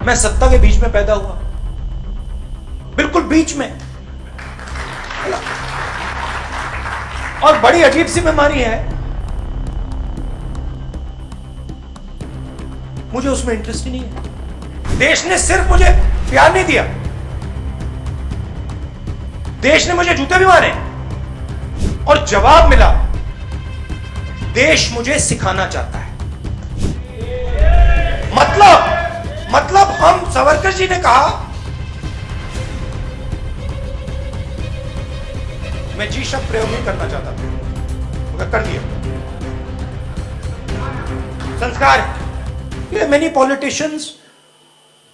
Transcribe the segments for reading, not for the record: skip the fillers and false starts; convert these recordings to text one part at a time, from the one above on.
मैं सत्ता के बीच में पैदा हुआ, बिल्कुल बीच में। और बड़ी अजीब सी बीमारी है, मुझे उसमें इंटरेस्ट ही नहीं है। देश ने सिर्फ मुझे प्यार नहीं दिया, देश ने मुझे जूते भी मारे और जवाब मिला, देश मुझे सिखाना चाहता है। मतलब हम सावरकर जी ने कहा, मैं जी शब्द प्रयोग नहीं करना चाहता था, मगर कर दिया। संस्कार। Many politicians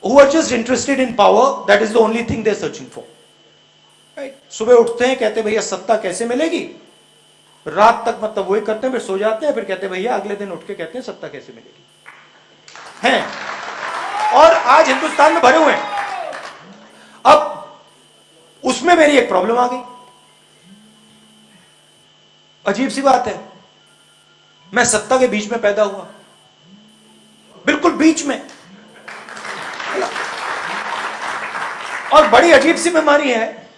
who are just interested in power, that is the only thing they're searching for. Right? सुबह उठते हैं, कहते हैं भैया सत्ता कैसे मिलेगी, रात तक मतलब वही करते हैं, फिर सो जाते हैं, फिर कहते हैं भैया अगले दिन उठ के कहते हैं सत्ता कैसे मिलेगी हैं। और आज हिंदुस्तान में भरे हुए हैं। अब उसमें मेरी एक प्रॉब्लम आ गई। अजीब सी बात है, मैं सत्ता के बीच में पैदा हुआ, बिल्कुल बीच में। और बड़ी अजीब सी बीमारी है,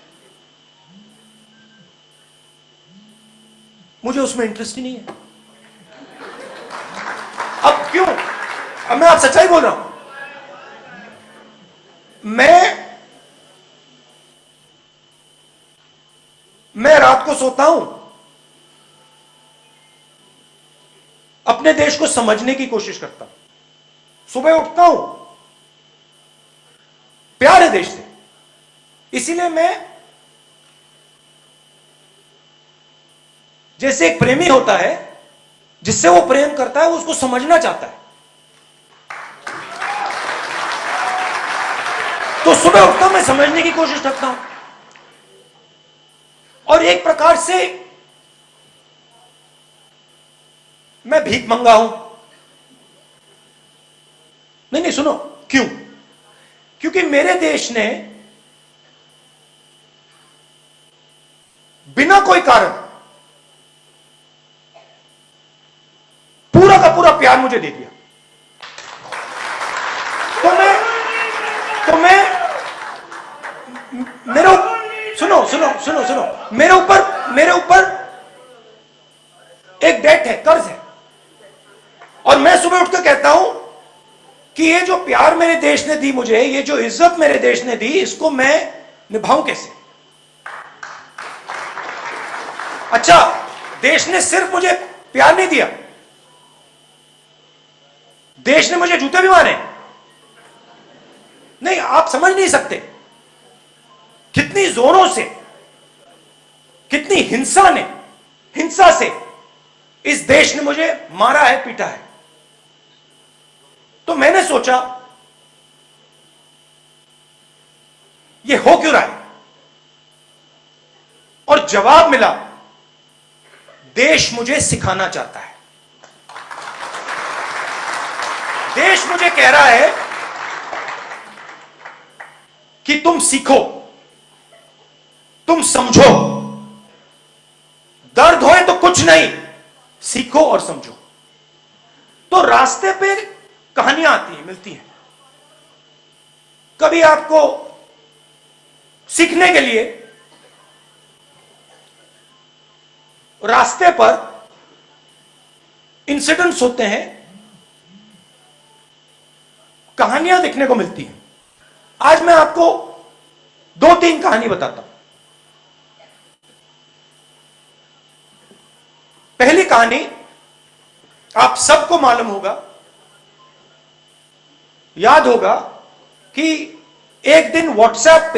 मुझे उसमें इंटरेस्ट ही नहीं है। अब क्यों? अब मैं आप सच्चाई बोल रहा हूं। मैं रात को सोता हूं, अपने देश को समझने की कोशिश करता हूं, सुबह उठता हूं, प्यार है देश से, इसीलिए मैं, जैसे एक प्रेमी होता है जिससे वो प्रेम करता है, वो उसको समझना चाहता है, तो सुबह उठता हूं, मैं समझने की कोशिश करता हूं। और एक प्रकार से मैं भीख मंगा हूं। नहीं सुनो, क्यों? क्योंकि मेरे देश ने बिना कोई कारण पूरा का पूरा प्यार मुझे दे दिया। तो मैं मेरे सुनो, मेरे ऊपर एक डेट है, कर्ज है, और मैं सुबह उठकर कहता हूं कि ये जो प्यार मेरे देश ने दी मुझे, ये जो इज्जत मेरे देश ने दी, इसको मैं निभाऊं कैसे? अच्छा, देश ने सिर्फ मुझे प्यार नहीं दिया, देश ने मुझे जूते भी मारे। नहीं, आप समझ नहीं सकते कितनी जोरों से, कितनी हिंसा से इस देश ने मुझे मारा है, पीटा है। तो मैंने सोचा ये हो क्यों रहा है, और जवाब मिला, देश मुझे सिखाना चाहता है। देश मुझे कह रहा है कि तुम सीखो, तुम समझो, दर्द होए तो कुछ नहीं, सीखो और समझो। तो रास्ते पे कहानियां आती हैं, मिलती हैं। कभी आपको सीखने के लिए रास्ते पर इंसिडेंट्स होते हैं, कहानियां देखने को मिलती हैं। आज मैं आपको 2-3 कहानी बताता हूं। पहली कहानी आप सबको मालूम होगा, याद होगा कि एक दिन व्हाट्सएप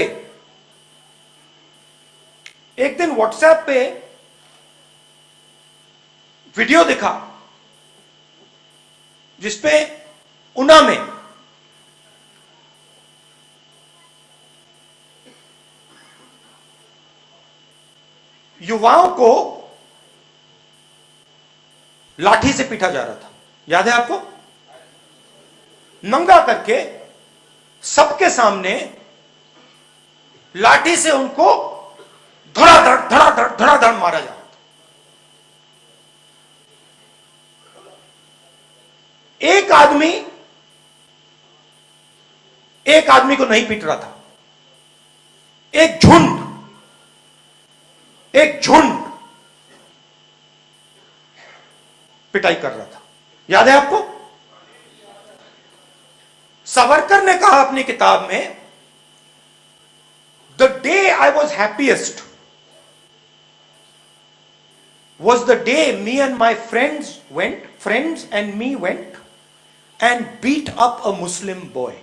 पे वीडियो दिखा, जिसपे उना में युवाओं को लाठी से पीटा जा रहा था। याद है आपको? नंगा करके सबके सामने लाठी से उनको धड़ाधड़ मारा जा रहा था। एक आदमी एक आदमी को नहीं पीट रहा था, एक झुंड पिटाई कर रहा था। याद है आपको? सावरकर ने कहा अपनी किताब में, the day I was happiest was the day me and my friends and me went and beat up a Muslim boy.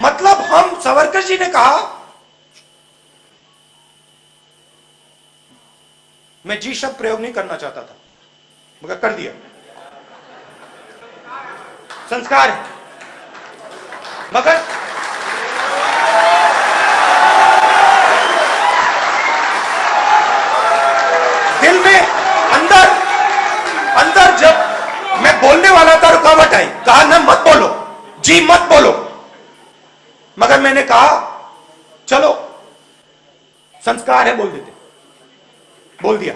मतलब हम, सावरकर जी ने कहा, मैं जी शब्द प्रयोग नहीं करना चाहता था मगर कर दिया, संस्कार है, मगर दिल में अंदर जब मैं बोलने वाला था रुकावट आई, कहा ना मत बोलो जी, मत बोलो, मगर मैंने कहा चलो संस्कार है बोल देते, बोल दिया।